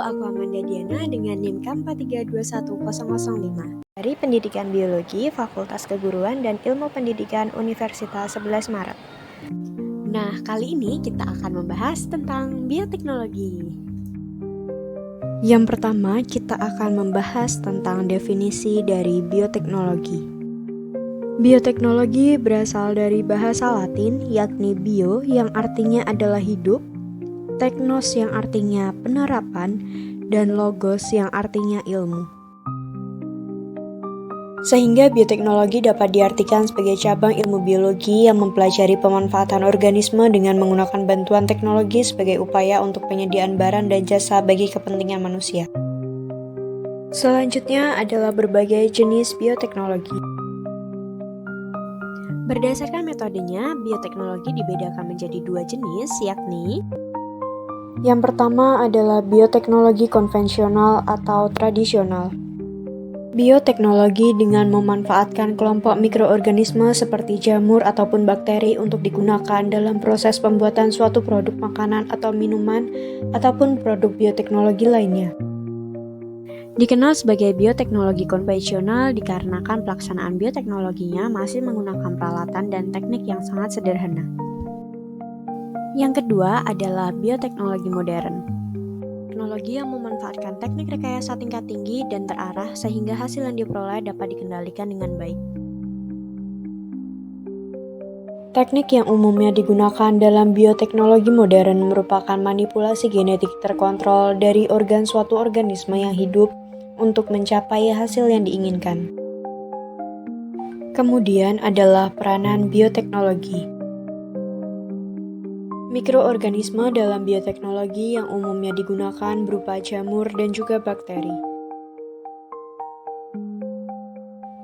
aku Amanda Diana dengan NIM KAM4321005 dari Pendidikan Biologi, Fakultas Keguruan dan Ilmu Pendidikan Universitas 11 Maret. Nah, kali ini kita akan membahas tentang bioteknologi. Yang pertama, kita akan membahas tentang definisi dari bioteknologi. Bioteknologi berasal dari bahasa Latin, yakni bio yang artinya adalah hidup, teknos yang artinya penerapan, dan logos yang artinya ilmu. Sehingga bioteknologi dapat diartikan sebagai cabang ilmu biologi yang mempelajari pemanfaatan organisme dengan menggunakan bantuan teknologi sebagai upaya untuk penyediaan barang dan jasa bagi kepentingan manusia. Selanjutnya adalah berbagai jenis bioteknologi. Berdasarkan metodenya, bioteknologi dibedakan menjadi dua jenis, yakni yang pertama adalah bioteknologi konvensional atau tradisional. Bioteknologi dengan memanfaatkan kelompok mikroorganisme seperti jamur ataupun bakteri untuk digunakan dalam proses pembuatan suatu produk makanan atau minuman ataupun produk bioteknologi lainnya. Dikenal sebagai bioteknologi konvensional dikarenakan pelaksanaan bioteknologinya masih menggunakan peralatan dan teknik yang sangat sederhana. Yang kedua adalah bioteknologi modern. Teknologi yang memanfaatkan teknik rekayasa tingkat tinggi dan terarah sehingga hasil yang diperoleh dapat dikendalikan dengan baik. Teknik yang umumnya digunakan dalam bioteknologi modern merupakan manipulasi genetik terkontrol dari organ suatu organisme yang hidup untuk mencapai hasil yang diinginkan. Kemudian adalah peranan bioteknologi. Mikroorganisme dalam bioteknologi yang umumnya digunakan berupa jamur dan juga bakteri.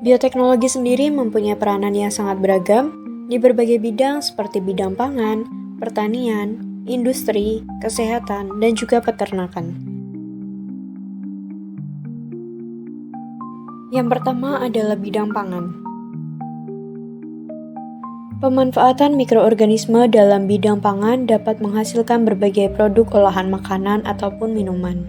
Bioteknologi sendiri mempunyai peranan yang sangat beragam di berbagai bidang seperti bidang pangan, pertanian, industri, kesehatan, dan juga peternakan. Yang pertama adalah bidang pangan. Pemanfaatan mikroorganisme dalam bidang pangan dapat menghasilkan berbagai produk olahan makanan ataupun minuman.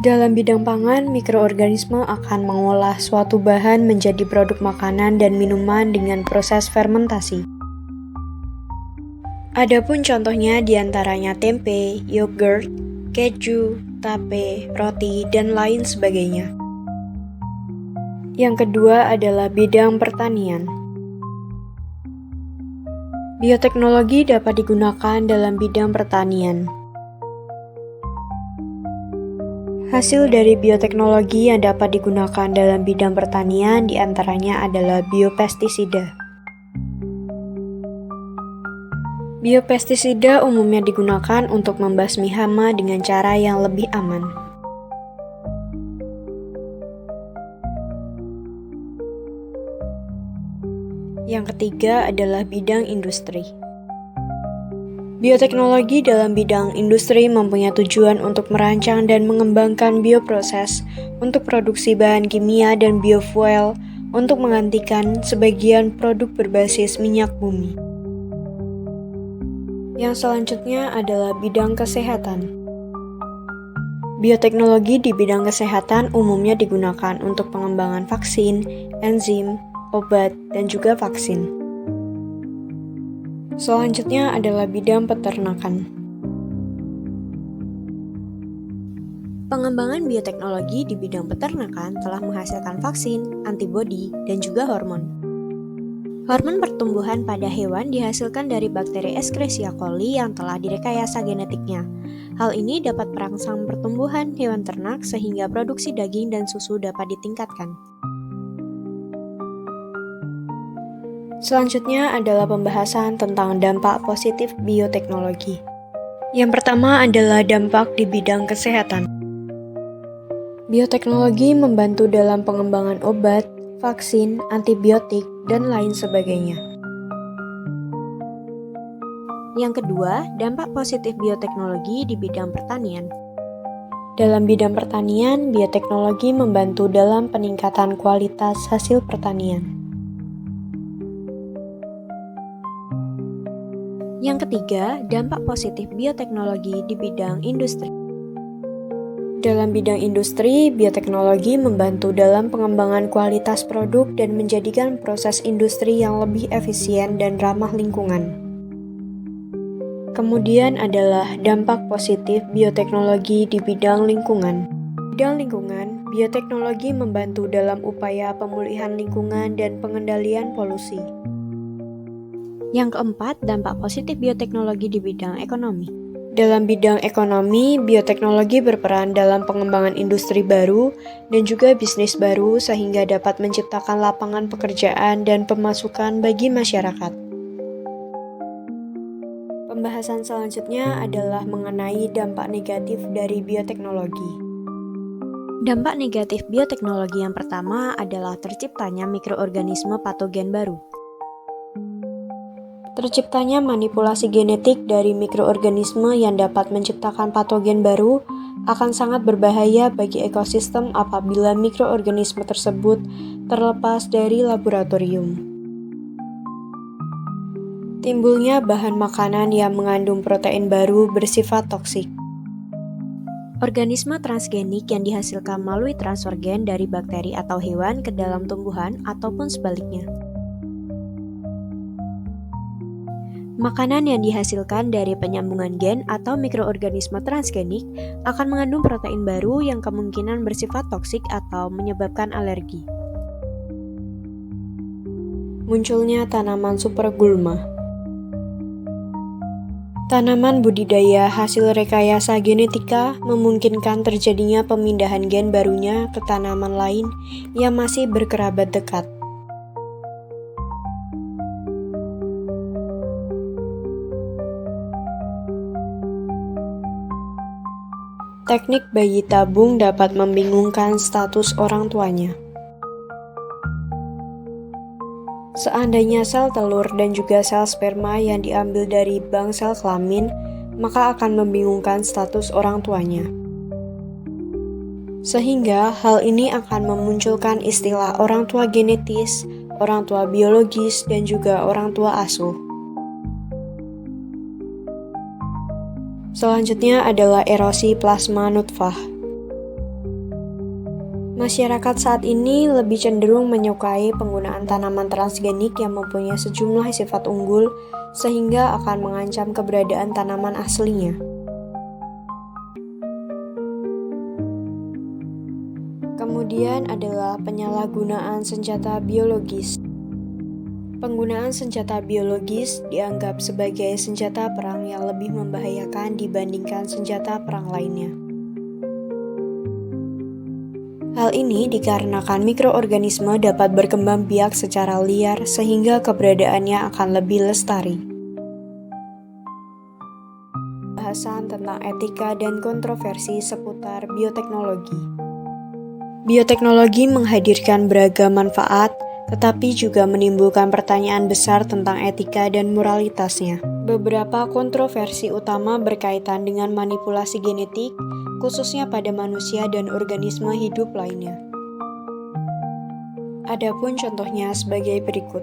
Dalam bidang pangan, mikroorganisme akan mengolah suatu bahan menjadi produk makanan dan minuman dengan proses fermentasi. Adapun contohnya diantaranya tempe, yogurt, keju, tape, roti, dan lain sebagainya. Yang kedua adalah bidang pertanian. Bioteknologi dapat digunakan dalam bidang pertanian. Hasil dari bioteknologi yang dapat digunakan dalam bidang pertanian diantaranya adalah biopestisida. Biopestisida umumnya digunakan untuk membasmi hama dengan cara yang lebih aman. Yang ketiga adalah bidang industri. Bioteknologi dalam bidang industri mempunyai tujuan untuk merancang dan mengembangkan bioproses untuk produksi bahan kimia dan biofuel untuk menggantikan sebagian produk berbasis minyak bumi. Yang selanjutnya adalah bidang kesehatan. Bioteknologi di bidang kesehatan umumnya digunakan untuk pengembangan vaksin, enzim, obat, dan juga vaksin. Selanjutnya adalah bidang peternakan. Pengembangan bioteknologi di bidang peternakan telah menghasilkan vaksin, antibodi, dan juga hormon. Hormon pertumbuhan pada hewan dihasilkan dari bakteri Escherichia coli yang telah direkayasa genetiknya. Hal ini dapat merangsang pertumbuhan hewan ternak sehingga produksi daging dan susu dapat ditingkatkan. Selanjutnya adalah pembahasan tentang dampak positif bioteknologi. Yang pertama adalah dampak di bidang kesehatan. Bioteknologi membantu dalam pengembangan obat, vaksin, antibiotik, dan lain sebagainya. Yang kedua, dampak positif bioteknologi di bidang pertanian. Dalam bidang pertanian, bioteknologi membantu dalam peningkatan kualitas hasil pertanian. Yang ketiga, dampak positif bioteknologi di bidang industri. Dalam bidang industri, bioteknologi membantu dalam pengembangan kualitas produk dan menjadikan proses industri yang lebih efisien dan ramah lingkungan. Kemudian adalah dampak positif bioteknologi di bidang lingkungan. Bidang lingkungan, bioteknologi membantu dalam upaya pemulihan lingkungan dan pengendalian polusi. Yang keempat, dampak positif bioteknologi di bidang ekonomi. Dalam bidang ekonomi, bioteknologi berperan dalam pengembangan industri baru dan juga bisnis baru sehingga dapat menciptakan lapangan pekerjaan dan pemasukan bagi masyarakat. Pembahasan selanjutnya adalah mengenai dampak negatif dari bioteknologi. Dampak negatif bioteknologi yang pertama adalah terciptanya mikroorganisme patogen baru. Terciptanya manipulasi genetik dari mikroorganisme yang dapat menciptakan patogen baru akan sangat berbahaya bagi ekosistem apabila mikroorganisme tersebut terlepas dari laboratorium. Timbulnya bahan makanan yang mengandung protein baru bersifat toksik. Organisme transgenik yang dihasilkan melalui transfer gen dari bakteri atau hewan ke dalam tumbuhan ataupun sebaliknya. Makanan yang dihasilkan dari penyambungan gen atau mikroorganisme transgenik akan mengandung protein baru yang kemungkinan bersifat toksik atau menyebabkan alergi. Munculnya tanaman supergulma. Tanaman budidaya hasil rekayasa genetika memungkinkan terjadinya pemindahan gen barunya ke tanaman lain yang masih berkerabat dekat. Teknik bayi tabung dapat membingungkan status orang tuanya. Seandainya sel telur dan juga sel sperma yang diambil dari bank sel kelamin, maka akan membingungkan status orang tuanya. Sehingga hal ini akan memunculkan istilah orang tua genetis, orang tua biologis, dan juga orang tua asuh. Selanjutnya adalah erosi plasma nutfah. Masyarakat saat ini lebih cenderung menyukai penggunaan tanaman transgenik yang mempunyai sejumlah sifat unggul sehingga akan mengancam keberadaan tanaman aslinya. Kemudian adalah penyalahgunaan senjata biologis. Penggunaan senjata biologis dianggap sebagai senjata perang yang lebih membahayakan dibandingkan senjata perang lainnya. Hal ini dikarenakan mikroorganisme dapat berkembang biak secara liar sehingga keberadaannya akan lebih lestari. Bahasan tentang etika dan kontroversi seputar bioteknologi. Bioteknologi menghadirkan beragam manfaat, tetapi juga menimbulkan pertanyaan besar tentang etika dan moralitasnya. Beberapa kontroversi utama berkaitan dengan manipulasi genetik, khususnya pada manusia dan organisme hidup lainnya. Adapun contohnya sebagai berikut.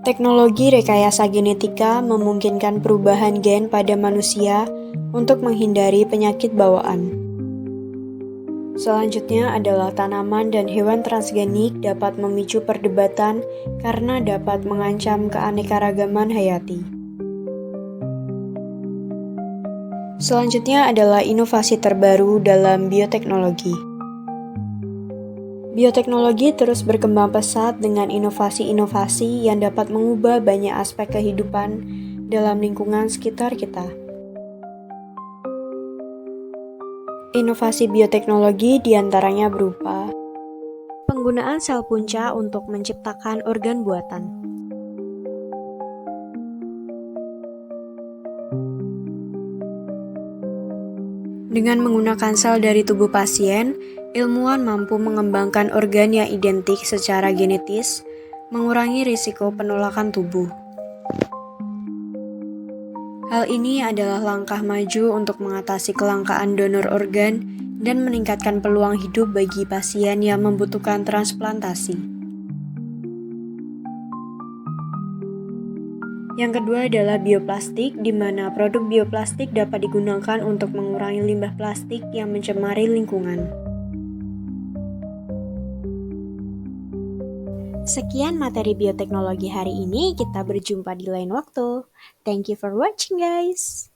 Teknologi rekayasa genetika memungkinkan perubahan gen pada manusia untuk menghindari penyakit bawaan. Selanjutnya adalah tanaman dan hewan transgenik dapat memicu perdebatan karena dapat mengancam keanekaragaman hayati. Selanjutnya adalah inovasi terbaru dalam bioteknologi. Bioteknologi terus berkembang pesat dengan inovasi-inovasi yang dapat mengubah banyak aspek kehidupan dalam lingkungan sekitar kita. Inovasi bioteknologi diantaranya berupa penggunaan sel punca untuk menciptakan organ buatan. Dengan menggunakan sel dari tubuh pasien, ilmuwan mampu mengembangkan organ yang identik secara genetis, mengurangi risiko penolakan tubuh. Hal ini adalah langkah maju untuk mengatasi kelangkaan donor organ dan meningkatkan peluang hidup bagi pasien yang membutuhkan transplantasi. Yang kedua adalah bioplastik, di mana produk bioplastik dapat digunakan untuk mengurangi limbah plastik yang mencemari lingkungan. Sekian materi bioteknologi hari ini, kita berjumpa di lain waktu. Thank you for watching guys.